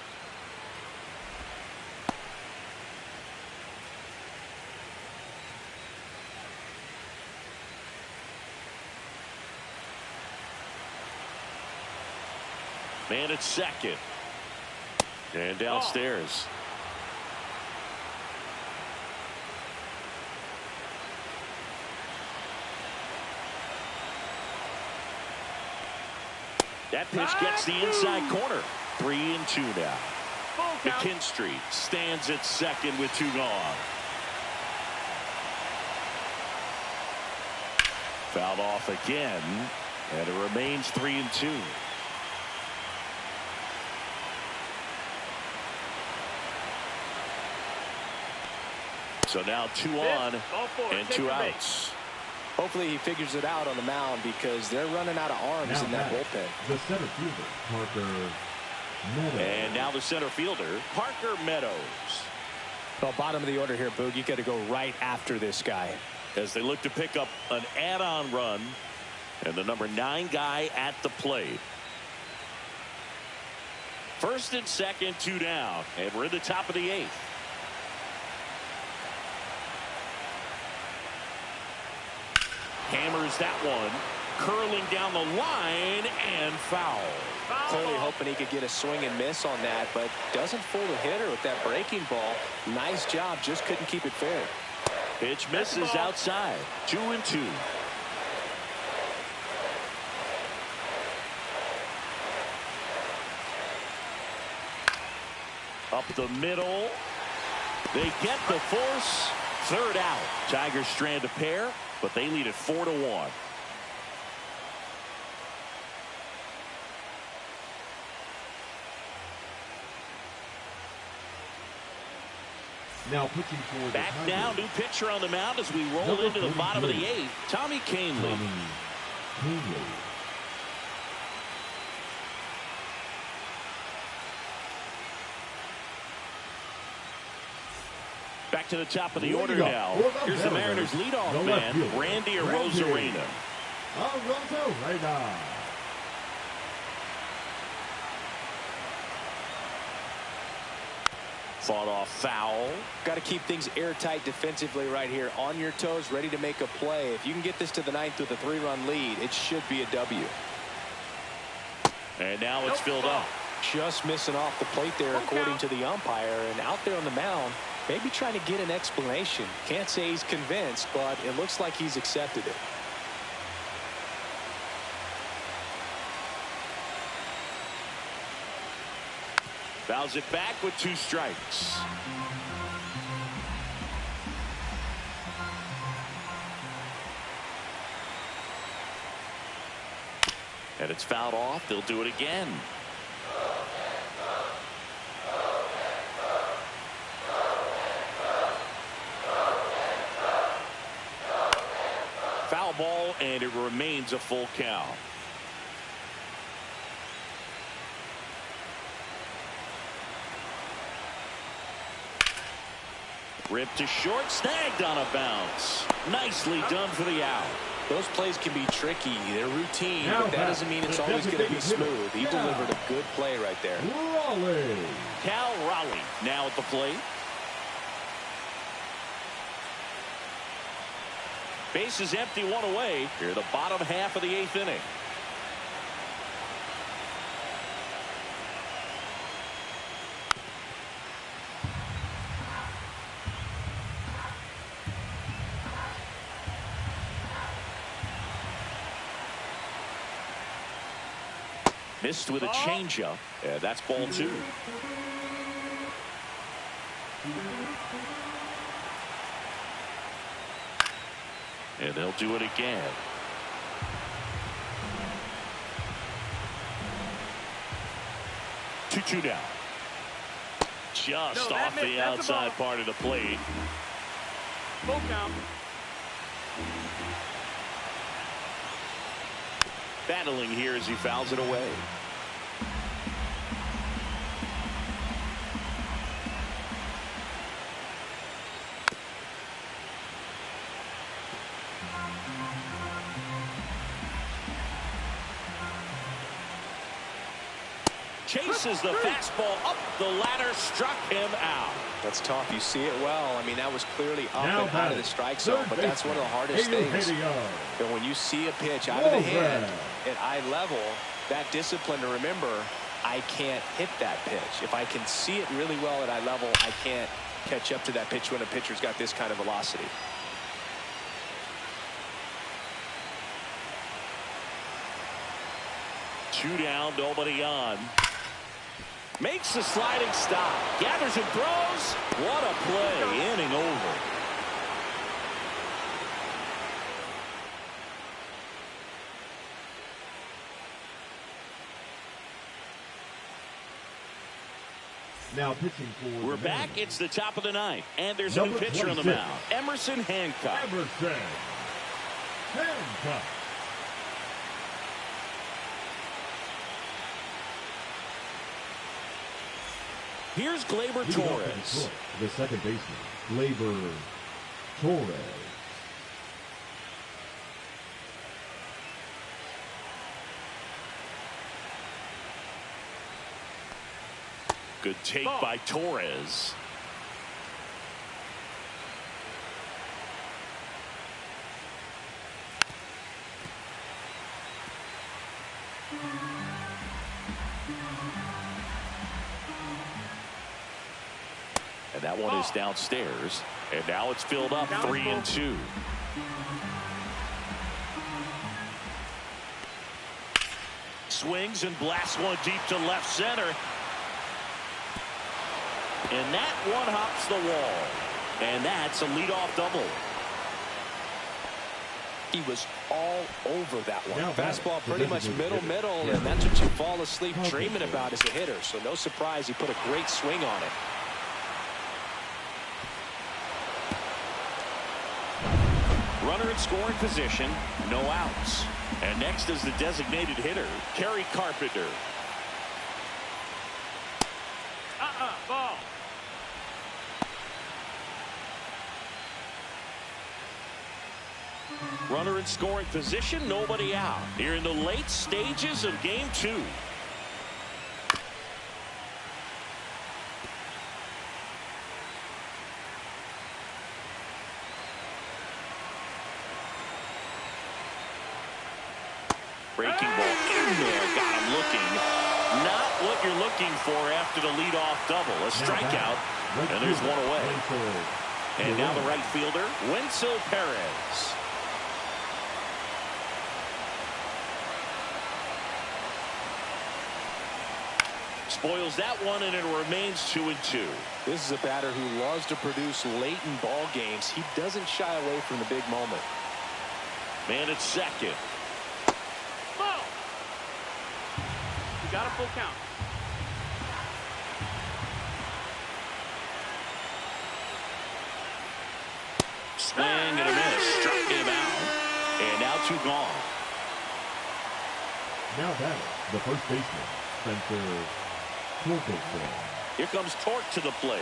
Man at second. And downstairs. That pitch gets the inside corner. 3-2 now. McKinstry stands at second with 2 gone. Fouled off again, and it remains 3-2. So now 2 on and 2 outs. Hopefully he figures it out on the mound because they're running out of arms in that bullpen. The center fielder, Parker Meadows. And now the center fielder, Parker Meadows. Well, bottom of the order here, Boog. You got to go right after this guy. As they look to pick up an add-on run, and the number 9 guy at the plate. First and second, 2 down, and we're in the top of the 8th. Hammers that one, curling down the line, and foul. Clearly hoping he could get a swing and miss on that, but doesn't fool the hitter with that breaking ball. Nice job, just couldn't keep it fair. Pitch misses outside. 2-2. Up the middle. They get the force. 3rd out. Tigers strand a pair, but they lead it 4-1. Now pitching for the Back Tigers. now, new pitcher on the mound as we roll into the bottom of the 8th. Tommy Kahnle. Back to the top of the order now. Here's the Mariners leadoff man, Randy Arozarena. Arozarena. Fought off foul. Got to keep things airtight defensively right here. On your toes, ready to make a play. If you can get this to the 9th with a 3-run lead, it should be a W. And now it's filled up. Just missing off the plate there, according to the umpire. And out there on the mound, maybe trying to get an explanation. Can't say he's convinced, but it looks like he's accepted it. Fouls it back with 2 strikes. And it's fouled off. They'll do it again. Foul ball, and it remains a full count. Ripped to short, snagged on a bounce. Nicely done for the out. Those plays can be tricky. They're routine, but that doesn't mean it's always going to be smooth. He delivered a good play right there. Cal Raleigh now at the plate. Base is empty, 1 away. Here, the bottom half of the 8th inning. Missed with a changeup. Yeah, that's ball 2. And they'll do it again. Two down. Just off the outside part of the plate. Full count. Battling here as he fouls it away. Chases the fastball up the ladder, struck him out. That's tough. You see it well. I mean, that was clearly up and out of the strike zone, but that's one of the hardest things. And when you see a pitch out of the hand at eye level, that discipline to remember, I can't hit that pitch. If I can see it really well at eye level, I can't catch up to that pitch when a pitcher's got this kind of velocity. 2 down, nobody on. Makes the sliding stop. Gathers and throws. What a play. Inning over. Now pitching for We're back. It's the top of the ninth. And there's a new pitcher on the mound. Emerson Hancock. Emerson Hancock. Here's Gleyber Torres. The second baseman, Gleyber Torres. Good take by Torres. And that one is downstairs. And now it's filled up 3-2. Swings and blasts one deep to left center. And that one hops the wall. And that's a leadoff double. He was all over that one. Now fastball pretty much middle, and that's what you fall asleep dreaming about as a hitter. So no surprise he put a great swing on it. Runner in scoring position, no outs. And next is the designated hitter, Kerry Carpenter. Ball. Runner in scoring position, nobody out. Here in the late stages of game 2. Breaking ball in there, got him looking. Not what you're looking for after the leadoff double. A strikeout, and there's one away. And now the right fielder, Wenzel Perez. Spoils that one, and it remains 2-2. This is a batter who loves to produce late in ball games. He doesn't shy away from the big moment. Man at second. Ball. You got a full count. Swing and a miss. Struck him out. And now 2 gone. Now batting, the first baseman, Spencer Torkelson. Here comes Torque to the plate.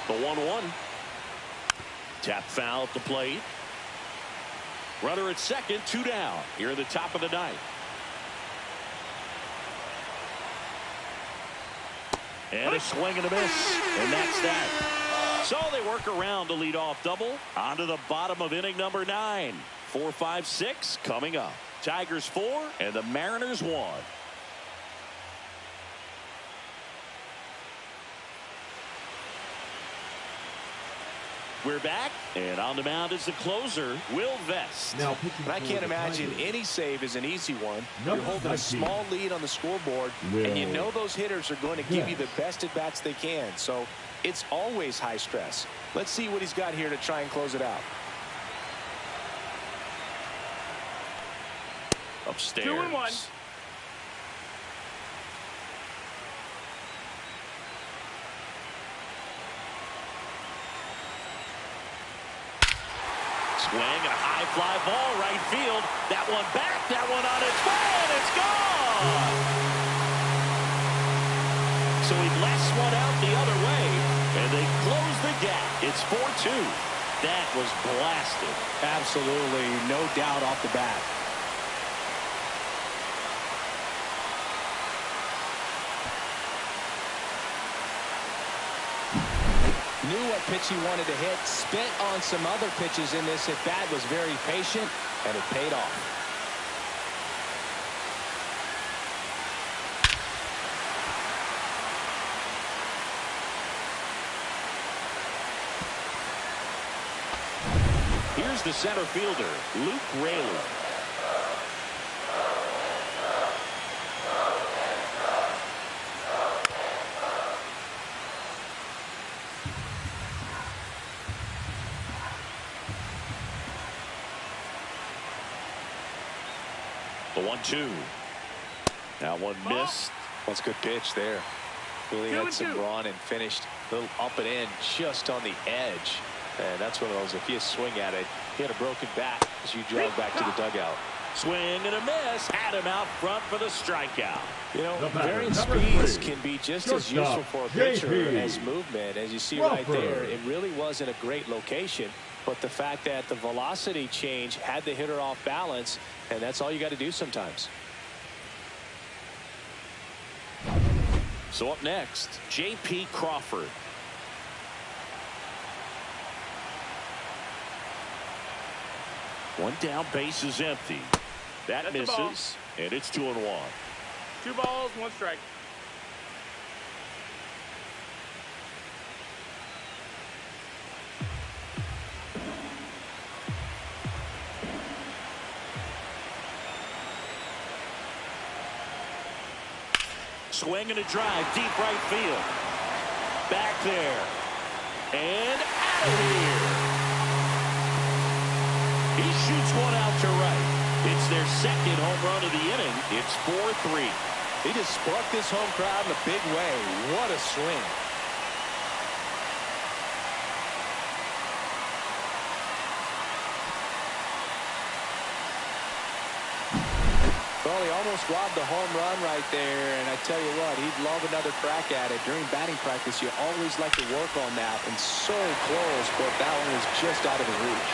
The 1-1. Tap foul at the plate. Runner at second, 2 down. Here in the top of the ninth. And a swing and a miss. And that's that. So they work around the leadoff double. On to the bottom of inning number 9. 4, 5, 6 coming up. Tigers 4 and the Mariners 1. We're back, and on the mound is the closer, Will Vest. Now pitching And I can't for the imagine Tigers, any save is an easy one. Number You're holding a 19. small lead on the scoreboard, and you know those hitters are going to give you the best at-bats they can. So it's always high stress. Let's see what he's got here to try and close it out. Upstairs. 2-1. Swing and a high fly ball right field. That one back, that one on its way, and it's gone. So he blasts one out the other way, and they close the gap. It's 4-2. That was blasted. Absolutely, no doubt off the bat. Knew what pitch he wanted to hit, spent on some other pitches in this at-bat, was very patient, and it paid off. Here's the center fielder, Luke Rayleigh. The 1-2. That one missed. That's a good pitch there. Really had some run and finished a little up and in just on the edge. And that's one of those, if you swing at it, he had a broken bat as you jog back to the dugout. Swing and a miss. Had him out front for the strikeout. You know, varying speeds can be just as useful for a pitcher as movement. As you see right there, it really wasn't a great location. But the fact that the velocity change had the hitter off balance, and that's all you got to do sometimes. So up next, J.P. Crawford. One down, base is empty. That misses, and it's 2-1. 2 balls, 1 strike. Swing and a drive, deep right field. Back there. And out of here. He shoots one out to right. It's their second home run of the inning. It's 4-3. He just sparked this home crowd in a big way. What a swing. Well, he almost robbed the home run right there, and I tell you what, he'd love another crack at it. During batting practice, you always like to work on that, and so close, but that one was just out of his reach.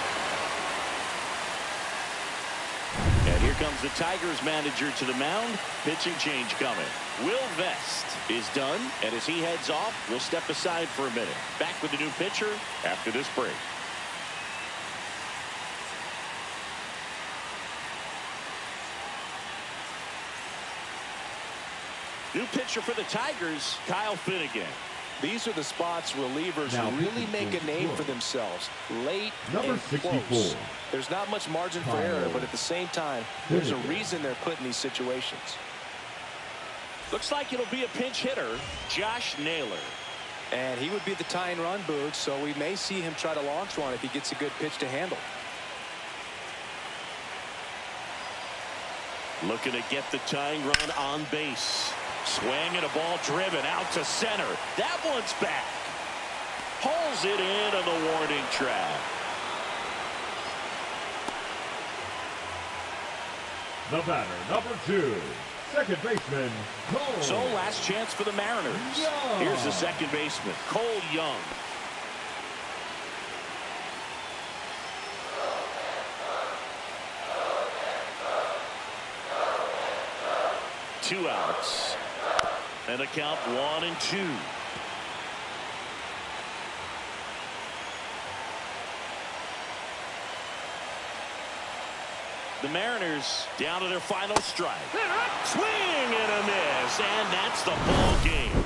And here comes the Tigers manager to the mound. Pitching change coming. Will Vest is done, and as he heads off, we'll step aside for a minute. Back with the new pitcher after this break. New pitcher for the Tigers, Kyle Finnegan. These are the spots relievers really make a name for themselves. Late Number and 64. close. There's not much margin for error, but at the same time, there's a reason they're put in these situations. Looks like it'll be a pinch hitter, Josh Naylor. And he would be the tying run, Boog, so we may see him try to launch one if he gets a good pitch to handle. Looking to get the tying run on base. Swing and a ball driven out to center. That one's back. Pulls it in on the warning track. The batter, number 2, second baseman, Cole. So last chance for the Mariners. Young. Here's the second baseman, Cole Young. Two outs. And the count 1-2. The Mariners down to their final strike. Swing and a miss, and that's the ball game.